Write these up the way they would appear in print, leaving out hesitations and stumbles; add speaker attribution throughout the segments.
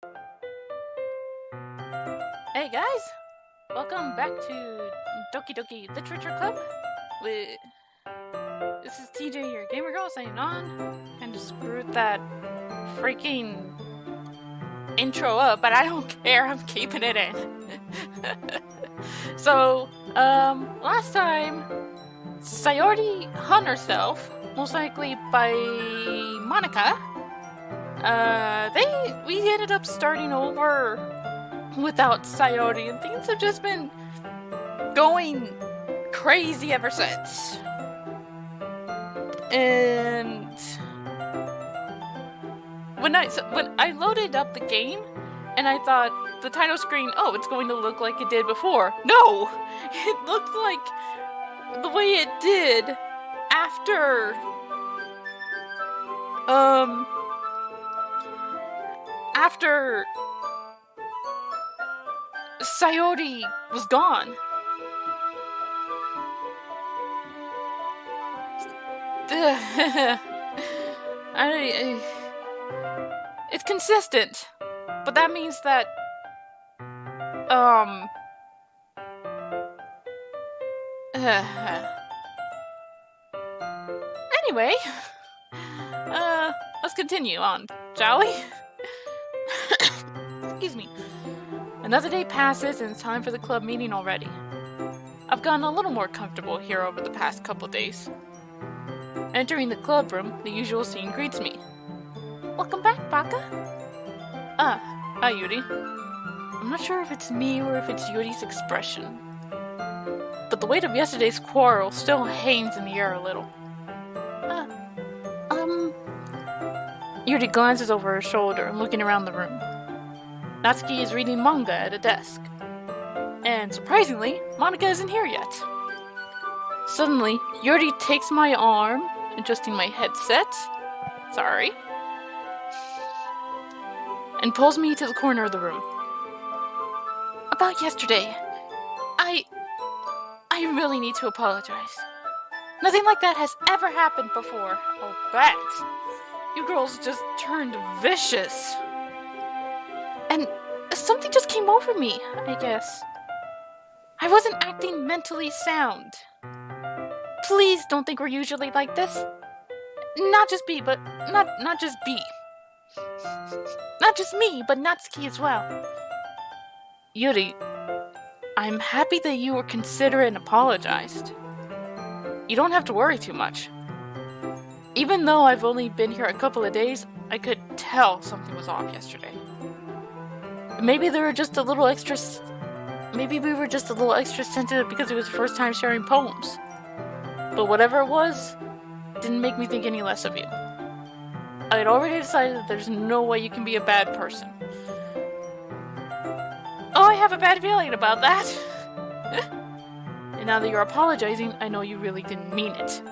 Speaker 1: Hey guys, welcome back to Doki Doki Literature Club. With This is TJ, your gamer girl, signing on. Kind of screwed that freaking intro up, but I don't care. I'm keeping it in. So, last time, Sayori hung herself, most likely by Monica. We ended up starting over without Sayori, and things have just been going crazy ever since. And when I loaded up the game, and I thought the title screen, oh, it's going to look like it did before. No, it looked like the way it did after Sayori was gone. It's consistent, but that means that anyway, let's continue on, shall we? Excuse me. Another day passes and it's time for the club meeting already. I've gotten a little more comfortable here over the past couple days. Entering the club room, the usual scene greets me. Welcome back, Baka. Hi Yuri. I'm not sure if it's me or if it's Yuri's expression, but the weight of yesterday's quarrel still hangs in the air a little. Yuri glances over her shoulder, looking around the room. Natsuki is reading manga at a desk. And surprisingly, Monica isn't here yet. Suddenly, Yuri takes my arm, adjusting my headset. Sorry. And pulls me to the corner of the room. About yesterday, I really need to apologize. Nothing like that has ever happened before. I'll bet. You girls just turned vicious. And something just came over me, I guess. I wasn't acting mentally sound. Please don't think we're usually like this. Not just B, but not just B. Not just me, but Natsuki as well. Yuri, I'm happy that you were considerate and apologized. You don't have to worry too much. Even though I've only been here a couple of days, I could tell something was off yesterday. Maybe we were just a little extra sensitive because it was the first time sharing poems. But whatever it was, didn't make me think any less of you. I had already decided that there's no way you can be a bad person. Oh, I have a bad feeling about that. And now that you're apologizing, I know you really didn't mean it.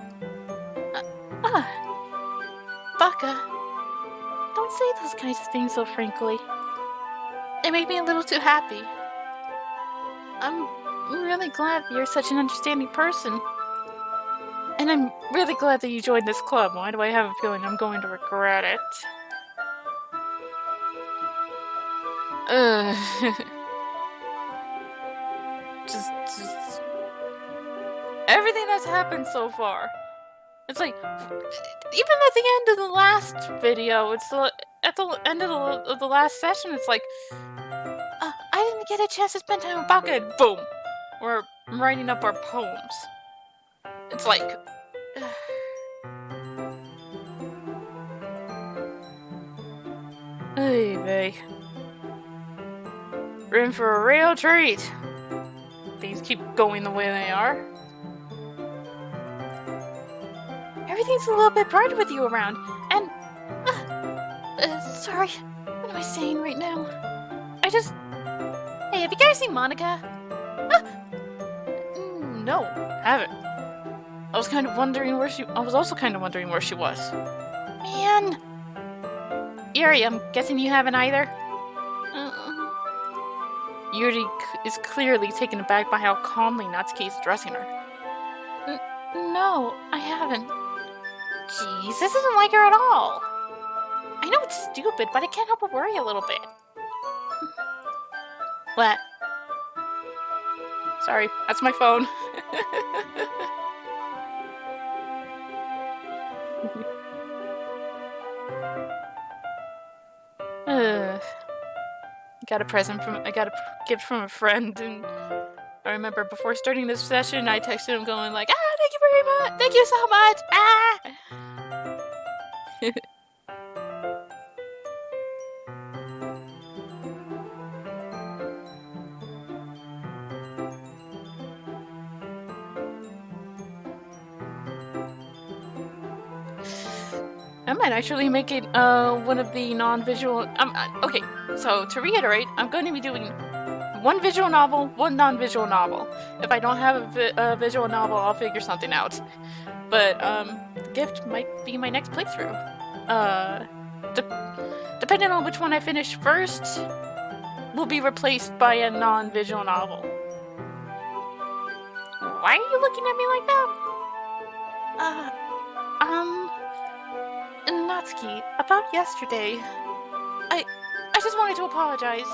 Speaker 1: Baka, don't say those kinds of things so frankly. It made me a little too happy. I'm really glad that you're such an understanding person. And I'm really glad that you joined this club. Why do I have a feeling I'm going to regret it? Just everything that's happened so far. It's like, even at the end of the last video, at the end of the last session, it's like, I didn't get a chance to spend time with Baka, and boom, we're writing up our poems. It's like, hey, babe. We're in for a real treat. Things keep going the way they are. Everything's a little bit brighter with you around, and sorry, what am I saying right now? Hey, have you guys seen Monica? No, haven't. I was also kind of wondering where she was. Man. Yuri, I'm guessing you haven't either? Yuri is clearly taken aback by how calmly Natsuki is addressing her. No, I haven't. Jeez, this isn't like her at all. I know it's stupid, but I can't help but worry a little bit. What? Sorry, that's my phone. Got a gift from a friend, and I remember before starting this session, I texted him going like, thank you very much, thank you so much, I might actually make it one of the non-visual. Okay, so to reiterate, I'm going to be doing one visual novel, one non-visual novel. If I don't have a visual novel, I'll figure something out. But the gift might be my next playthrough. Depending on which one I finish first, will be replaced by a non-visual novel. Why are you looking at me like that? Natsuki, about yesterday, I just wanted to apologize.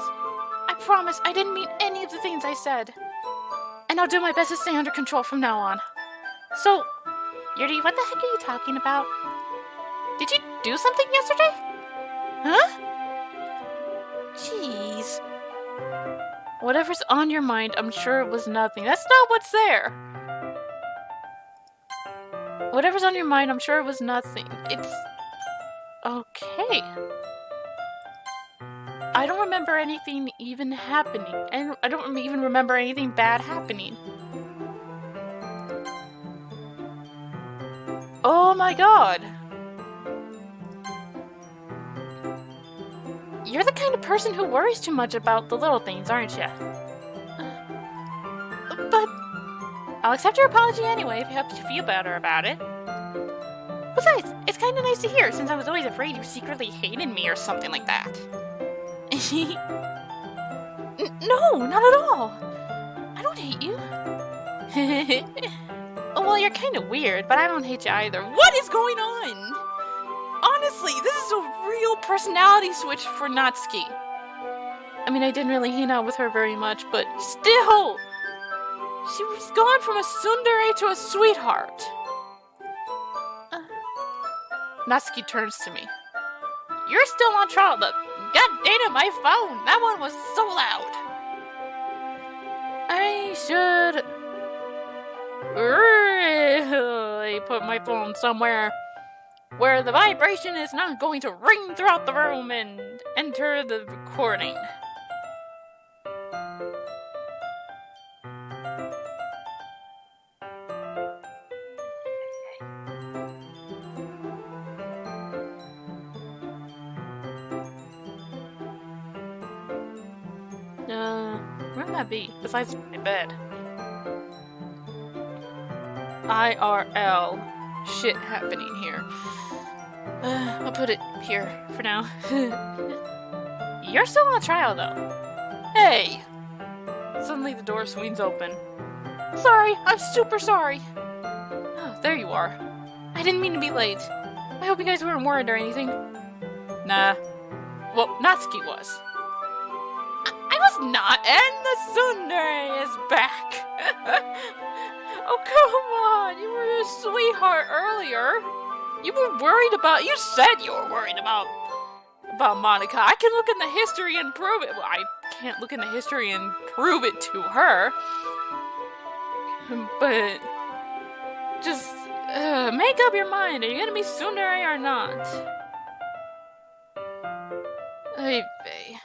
Speaker 1: I promise I didn't mean any of the things I said. And I'll do my best to stay under control from now on. So, Yuri, what the heck are you talking about? Did you do something yesterday? Huh? Jeez. Whatever's on your mind, I'm sure it was nothing. That's not what's there. Whatever's on your mind, I'm sure it was nothing. It's... okay. I don't remember anything even happening, and I don't even remember anything bad happening. Oh my god! You're the kind of person who worries too much about the little things, aren't you? But I'll accept your apology anyway if it helps you feel better about it. Besides, it's kind of nice to hear, since I was always afraid you secretly hated me or something like that. No, not at all. I don't hate you. Well, you're kind of weird, but I don't hate you either. What is going on? Honestly, this is a real personality switch for Natsuki. I mean, I didn't really hang out with her very much, but still! She was gone from a tsundere to a sweetheart. Natsuki turns to me. You're still on trial, but god damn my phone! That one was so loud! I should really put my phone somewhere where the vibration is not going to ring throughout the room and enter the recording. Where'd that be? Besides my bed. IRL. Shit happening here. I'll put it here for now. You're still on trial, though. Hey! Suddenly the door swings open. Sorry, I'm super sorry. Oh, there you are. I didn't mean to be late. I hope you guys weren't worried or anything. Nah. Well, Natsuki was. I was not, and the tsundere is back. Oh, come on. You were a sweetheart earlier. You said you were worried about Monica. I can look in the history and prove it. Well, I can't look in the history and prove it to her. But just make up your mind. Are you gonna be tsundere or not? Ay vey.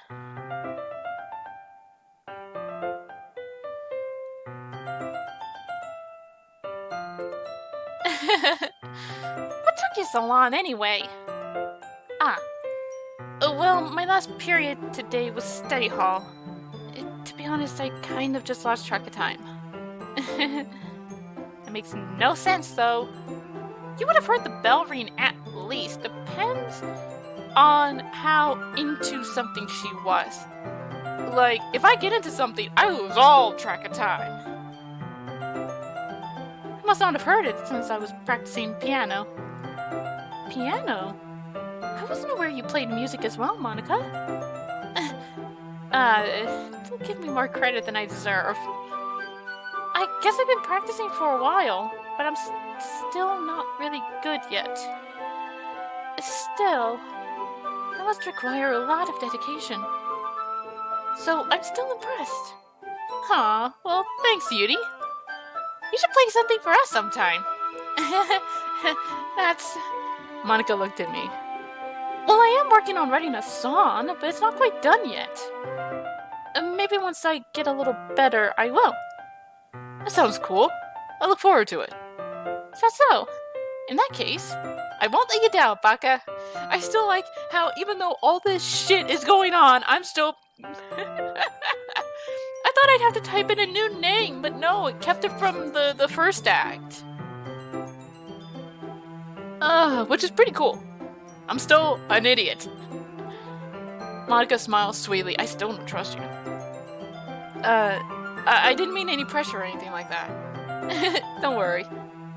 Speaker 1: What took you so long anyway? Well, my last period today was study hall. To be honest, I kind of just lost track of time. It makes no sense, though. You would have heard the bell ring at least. Depends on how into something she was. Like, if I get into something, I lose all track of time. I must not have heard it since I was practicing piano. Piano? I wasn't aware you played music as well, Monica. don't give me more credit than I deserve. I guess I've been practicing for a while, but I'm still not really good yet. Still, that must require a lot of dedication. So I'm still impressed. Huh, well, thanks, Yuri. You should play something for us sometime. That's... Monica looked at me. Well, I am working on writing a song, but it's not quite done yet. Maybe once I get a little better, I will. That sounds cool. I look forward to it. So, in that case, I won't let you down, Baka. I still like how even though all this shit is going on, I'm still... I thought I'd have to type in a new name, but no, it kept it from the first act. Which is pretty cool. I'm still an idiot. Monica smiles sweetly. I still don't trust you. I didn't mean any pressure or anything like that. Don't worry.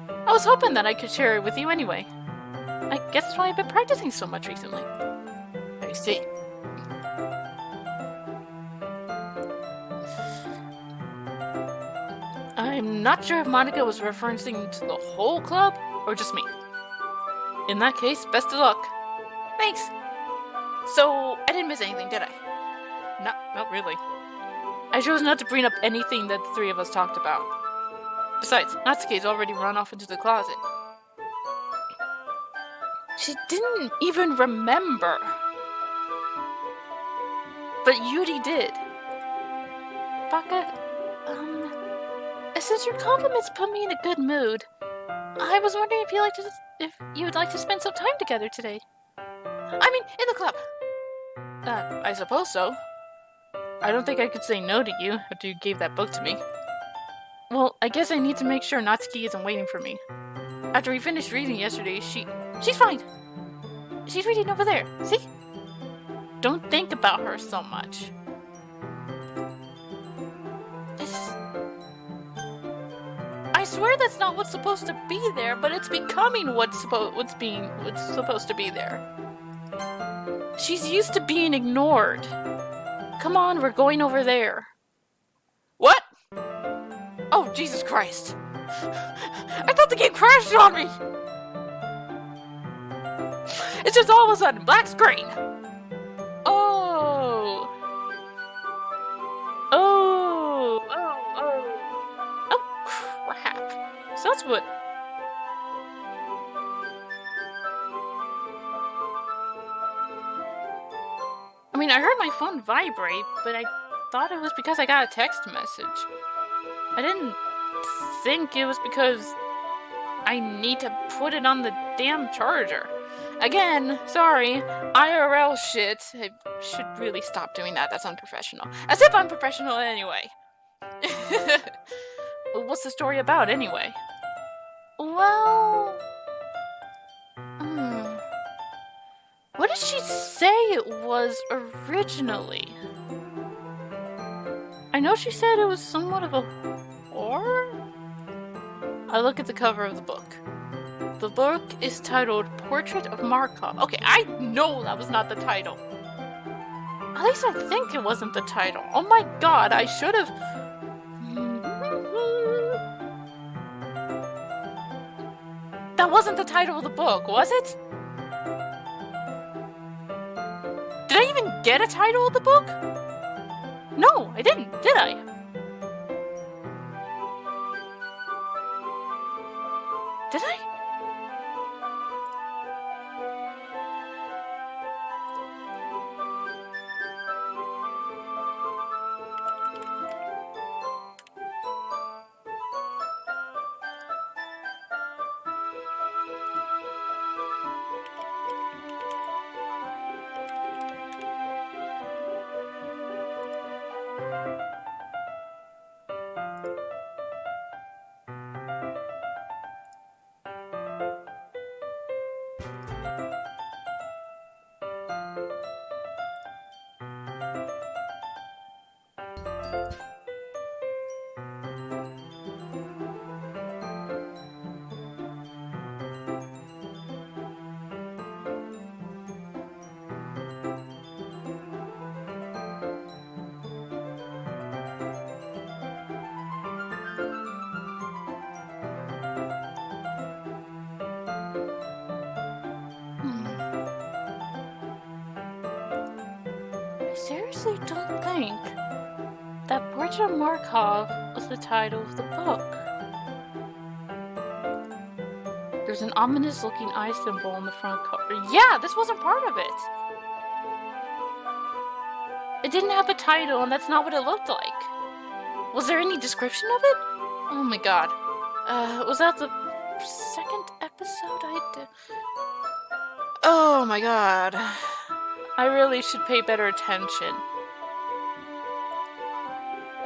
Speaker 1: I was hoping that I could share it with you anyway. I guess that's why I've been practicing so much recently. I see. I'm not sure if Monica was referencing to the whole club or just me. In that case, best of luck. Thanks. So, I didn't miss anything, did I? Not really. I chose not to bring up anything that the three of us talked about. Besides, Natsuki's already run off into the closet. She didn't even remember. But Yuri did. Baka, since your compliments put me in a good mood, I was wondering if you would like to spend some time together today. I mean, in the club. I suppose so. I don't think I could say no to you after you gave that book to me. Well, I guess I need to make sure Natsuki isn't waiting for me. After we finished reading yesterday, she's fine. She's reading over there, see? Don't think about her so much. I swear that's not what's supposed to be there, but it's becoming what's supposed to be there. She's used to being ignored. Come on, we're going over there. What? Oh, Jesus Christ. I thought the game crashed on me. It's just all of a sudden, black screen. Oh, crap. So that's what... I mean, I heard my phone vibrate, but I thought it was because I got a text message. I didn't think it was because I need to put it on the damn charger. Again, sorry, IRL shit. I should really stop doing that. That's unprofessional. As if I'm professional anyway. What's the story about anyway? Well... What did she say it was originally? I know she said it was somewhat of a horror? I look at the cover of the book. The book is titled Portrait of Markov. Okay, I know that was not the title. At least I think it wasn't the title. Oh my god, I should have... That wasn't the title of the book, was it? Did I even get a title of the book? No, I didn't, did I? Did I? seriously don't think that Portrait of Markov was the title of the book. There's an ominous-looking eye symbol on the front cover. Yeah, this wasn't part of it! It didn't have a title, and that's not what it looked like. Was there any description of it? Oh my god. Was that the second episode I did? Oh my god. I really should pay better attention.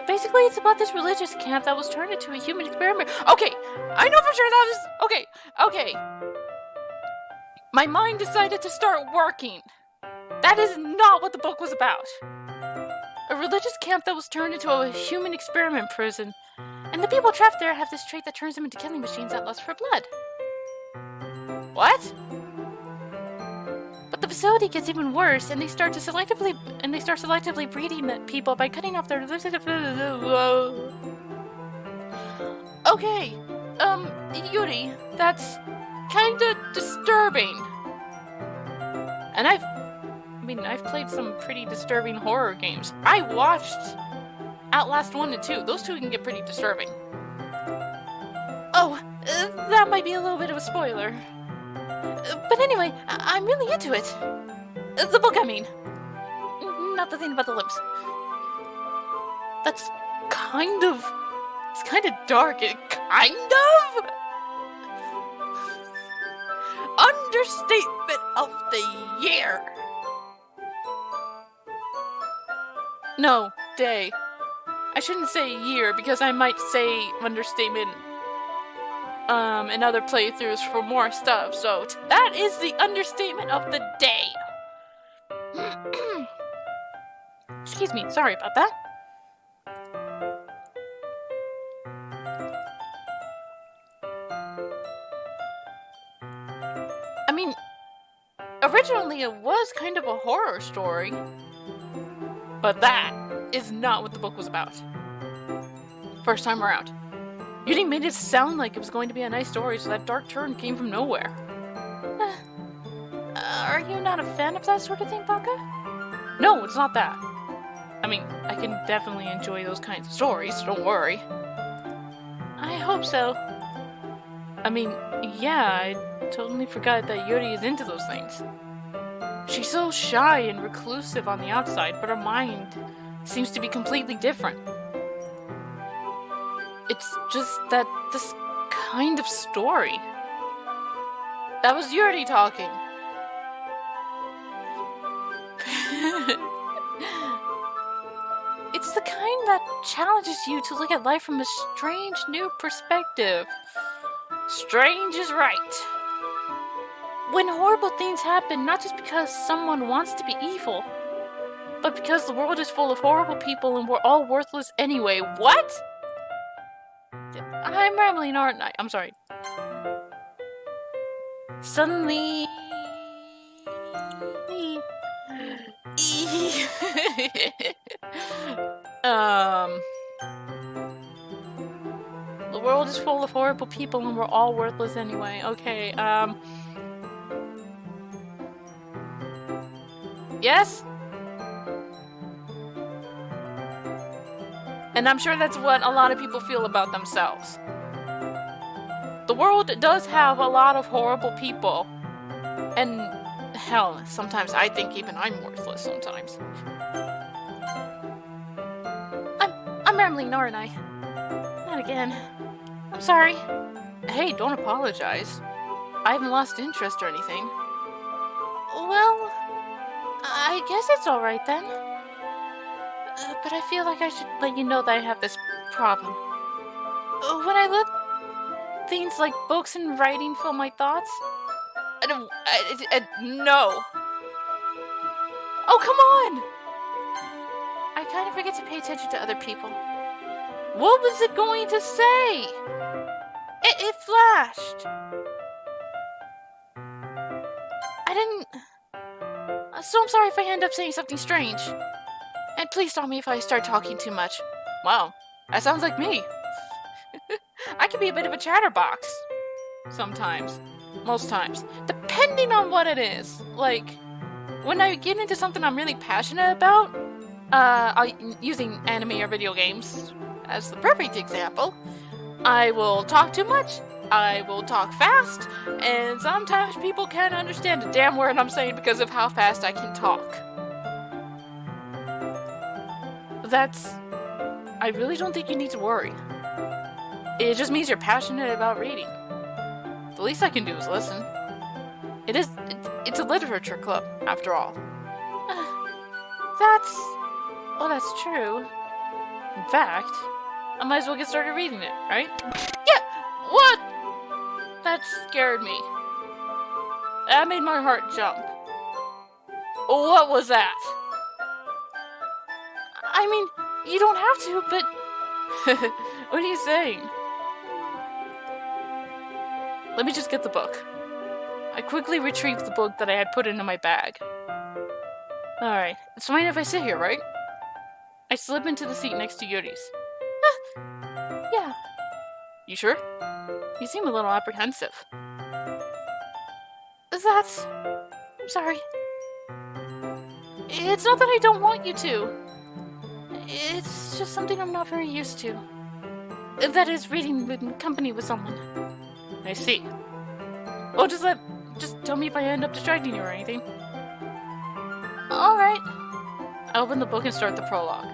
Speaker 1: Basically, it's about this religious camp that was turned into a human experiment. Okay, I know for sure that was... Okay. My mind decided to start working. That is not what the book was about. A religious camp that was turned into a human experiment prison. And the people trapped there have this trait that turns them into killing machines that lust for blood. What? But the facility gets even worse, and they start selectively breeding the people by cutting off their... Okay, Yuri, that's kinda disturbing. And I've played some pretty disturbing horror games. I watched Outlast 1 and 2. Those two can get pretty disturbing. Oh, that might be a little bit of a spoiler. But anyway, I'm really into it. The book, I mean. Not the thing about the lips. That's kind of... It's kind of dark. Kind of? Understatement of the year. No, day. I shouldn't say year, because I might say understatement in other playthroughs for more stuff, so that is the understatement of the day. Excuse me, sorry about that. I mean, originally it was kind of a horror story, but that is not what the book was about. First time around. Yuri made it sound like it was going to be a nice story, so that dark turn came from nowhere. Are you not a fan of that sort of thing, Baka? No, it's not that. I mean, I can definitely enjoy those kinds of stories, so don't worry. I hope so. I mean, yeah, I totally forgot that Yuri is into those things. She's so shy and reclusive on the outside, but her mind seems to be completely different. It's just that this kind of story. That was Yuri talking. It's the kind that challenges you to look at life from a strange new perspective. Strange is right. When horrible things happen, not just because someone wants to be evil, but because the world is full of horrible people and we're all worthless anyway. What? I'm rambling, aren't I? I'm sorry. Suddenly... The world is full of horrible people and we're all worthless anyway. Okay, Yes? And I'm sure that's what a lot of people feel about themselves. The world does have a lot of horrible people. And hell, sometimes I think even I'm worthless sometimes. I'm rambling, aren't I? Not again. I'm sorry. Hey, don't apologize. I haven't lost interest or anything. Well, I guess it's alright then. But I feel like I should let you know that I have this problem. When I let things like books and writing fill my thoughts, no. Oh, come on! I kind of forget to pay attention to other people. What was it going to say? It flashed. I didn't... So I'm sorry if I end up saying something strange. And please stop me if I start talking too much. Wow, that sounds like me. I can be a bit of a chatterbox. Sometimes. Most times. Depending on what it is. Like, when I get into something I'm really passionate about, using anime or video games as the perfect example, I will talk too much, I will talk fast, and sometimes people can't understand a damn word I'm saying because of how fast I can talk. I really don't think you need to worry. It just means you're passionate about reading. The least I can do is listen. It's a literature club, after all. That's true. In fact, I might as well get started reading it, right? Yeah! What? That scared me. That made my heart jump. What was that? I mean, you don't have to, but... What are you saying? Let me just get the book. I quickly retrieved the book that I had put into my bag. Alright, it's fine if I sit here, right? I slip into the seat next to Yuri's. Yeah. You sure? You seem a little apprehensive. I'm sorry. It's not that I don't want you to. It's just something I'm not very used to. That is, reading in company with someone. I see. Well, just tell me if I end up distracting you or anything. Alright. I open the book and start the prologue.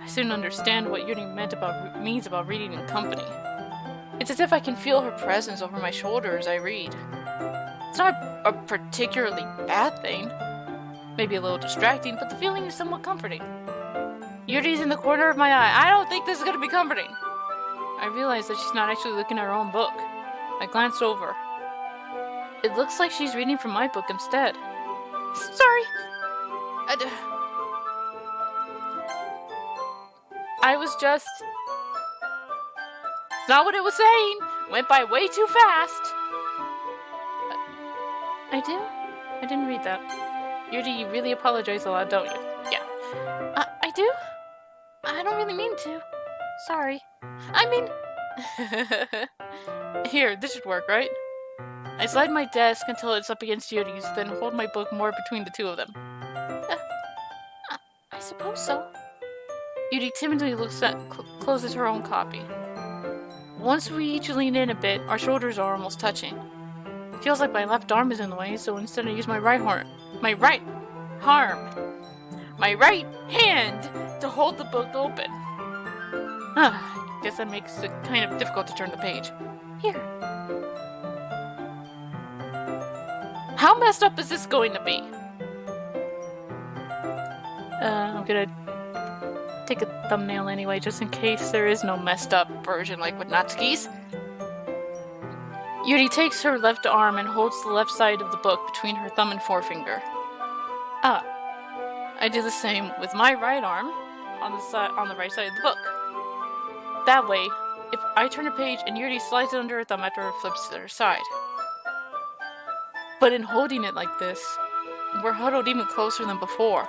Speaker 1: I soon understand what Yuri means about reading in company. It's as if I can feel her presence over my shoulder as I read. It's not a particularly bad thing. Maybe a little distracting, but the feeling is somewhat comforting. Yuri's in the corner of my eye. I don't think this is going to be comforting. I realize that she's not actually looking at her own book. I glanced over. It looks like she's reading from my book instead. Sorry. I was just... It's not what it was saying. Went by way too fast. I do? I didn't read that. Yuri, you really apologize a lot, don't you? Yeah. I do? I don't really mean to. Sorry. I mean... Here, this should work, right? I slide my desk until it's up against Yuri's, then hold my book more between the two of them. I suppose so. Yuri timidly closes her own copy. Once we each lean in a bit, our shoulders are almost touching. It feels like my left arm is in the way, so instead I use my right hand to hold the book open. Guess that makes it kind of difficult to turn the page. Here. How messed up is this going to be? I'm gonna take a thumbnail anyway, just in case there is no messed up version like with Natsuki's. Yuri takes her left arm and holds the left side of the book between her thumb and forefinger. I do the same with my right arm on the right side of the book. That way, if I turn a page and Yuri slides it under her thumb after it flips to her side. But in holding it like this, we're huddled even closer than before.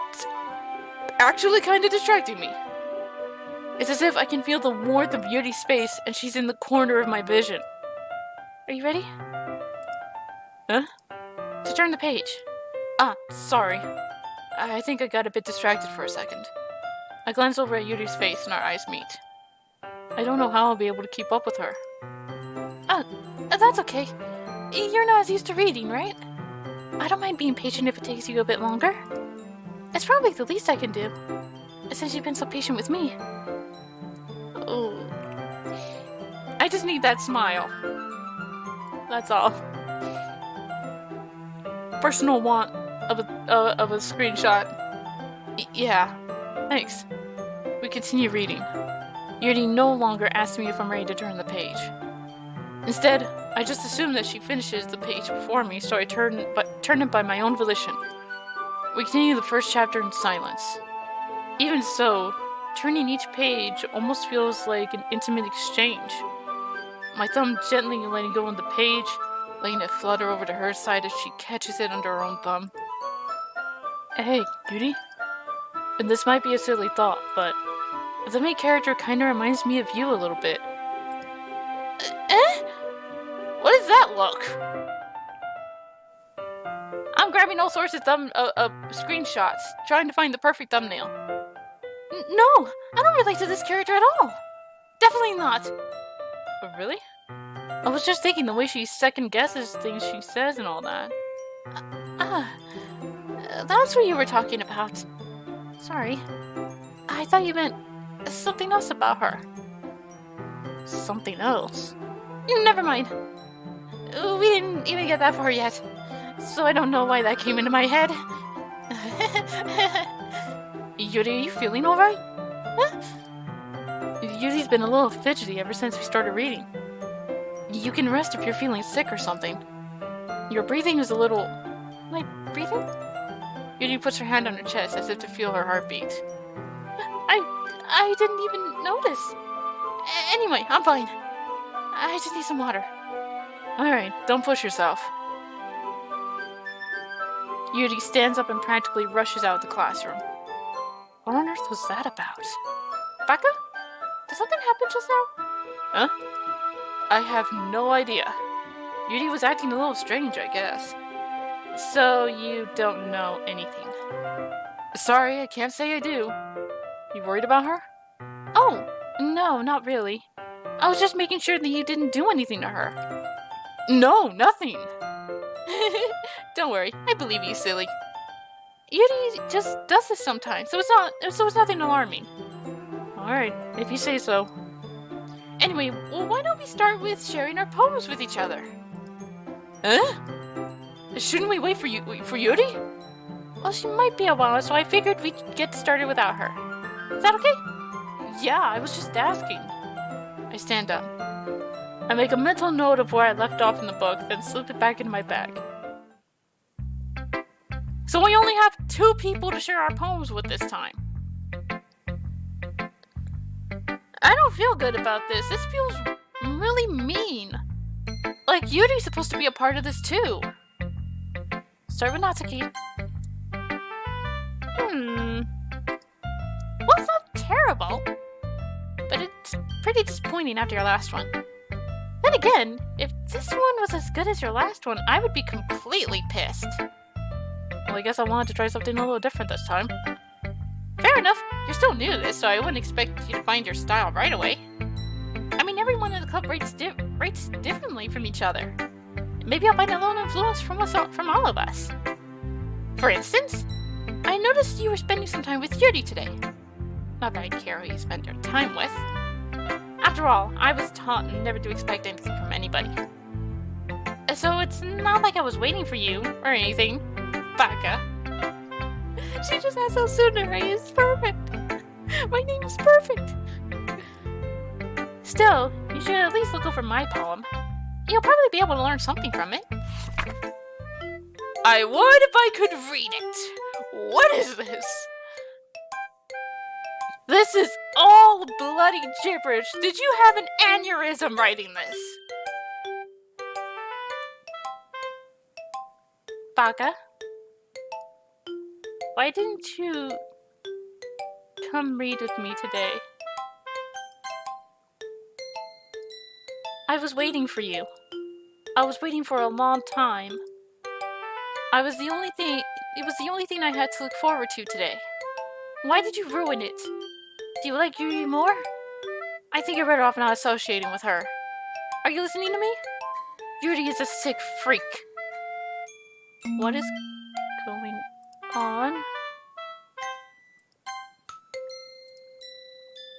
Speaker 1: It's actually kind of distracting me. It's as if I can feel the warmth of Yuri's face and she's in the corner of my vision. Are you ready? Huh? To turn the page. Sorry. I think I got a bit distracted for a second. I glance over at Yuri's face and our eyes meet. I don't know how I'll be able to keep up with her. That's okay. You're not as used to reading, right? I don't mind being patient if it takes you a bit longer. It's probably the least I can do, since you've been so patient with me. Oh. I just need that smile. That's all. Personal want of a screenshot. Yeah. Thanks. We continue reading. Yuri no longer asks me if I'm ready to turn the page. Instead, I just assume that she finishes the page before me, so I turn it by my own volition. We continue the first chapter in silence. Even so, turning each page almost feels like an intimate exchange. My thumb gently letting go on the page, letting it flutter over to her side as she catches it under her own thumb. Hey, Yuri? And this might be a silly thought, but the main character kinda reminds me of you a little bit. What does that look? I'm grabbing all sorts of screenshots, trying to find the perfect thumbnail. No, I don't relate to this character at all. Definitely not. Oh, really? I was just thinking the way she second guesses things she says and all that. That's what you were talking about. Sorry. I thought you meant something else about her. Something else? Never mind. We didn't even get that far yet, so I don't know why that came into my head. Yuri, are you feeling alright? Huh? Yuri's been a little fidgety ever since we started reading. You can rest if you're feeling sick or something. Your breathing is a little... Am I breathing? Yuri puts her hand on her chest as if to feel her heartbeat. I didn't even notice. Anyway, I'm fine. I just need some water. Alright, don't push yourself. Yuri stands up and practically rushes out of the classroom. What on earth was that about? Baka? Did something happen just now? Huh? I have no idea. Yuri was acting a little strange, I guess. So you don't know anything. Sorry, I can't say I do. You worried about her? Oh, no, not really. I was just making sure that you didn't do anything to her. No, nothing. Don't worry, I believe you, silly. Yuri just does this sometimes, so it's nothing alarming. Alright, if you say so. Anyway, well, why don't we start with sharing our poems with each other? Huh? Shouldn't we wait for Yuri? Well, she might be a while, so I figured we'd get started without her. Is that okay? Yeah, I was just asking. I stand up. I make a mental note of where I left off in the book, then slip it back into my bag. So we only have 2 people to share our poems with this time. I don't feel good about this. This feels really mean. Like, Yuri's supposed to be a part of this too. Start with Natsuki. Well, it's not terrible, but it's pretty disappointing after your last one. Then again, if this one was as good as your last one, I would be completely pissed. Well, I guess I wanted to try something a little different this time. Fair enough, you're still new to this, so I wouldn't expect you to find your style right away. I mean, everyone in the club rates differently from each other. Maybe I'll find a little influence from all of us. For instance, I noticed you were spending some time with Yuri today. Not that I care who you spend your time with. After all, I was taught never to expect anything from anybody. So it's not like I was waiting for you, or anything. Baka. She just asked how soon her is perfect. My name is perfect. Still, you should at least look over my poem. You'll probably be able to learn something from it. I would if I could read it. What is this? This is all bloody gibberish. Did you have an aneurysm writing this? Baka? Why didn't you come read with me today? I was waiting for you. I was waiting for a long time. It was the only thing I had to look forward to today. Why did you ruin it? Do you like Yuri more? I think you're better off not associating with her. Are you listening to me? Yuri is a sick freak. What is going on?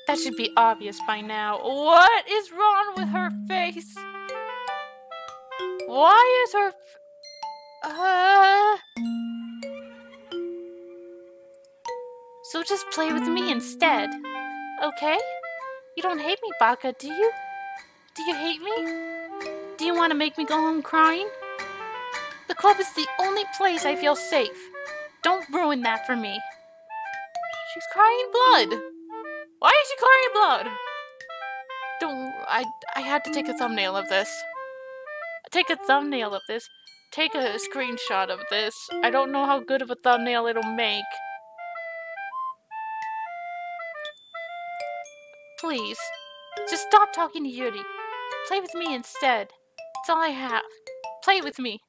Speaker 1: That should be obvious by now. What is wrong with her face? Why is her... So just play with me instead, okay? You don't hate me, Baka, do you? Do you hate me? Do you want to make me go home crying? The club is the only place I feel safe. Don't ruin that for me. She's crying blood. Why is she crying blood? I had to take a thumbnail of this. Take a thumbnail of this. Take a screenshot of this. I don't know how good of a thumbnail it'll make. Please, just stop talking to Yuri. Play with me instead. That's all I have. Play with me.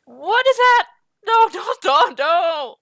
Speaker 1: What is that? No, no, no, no!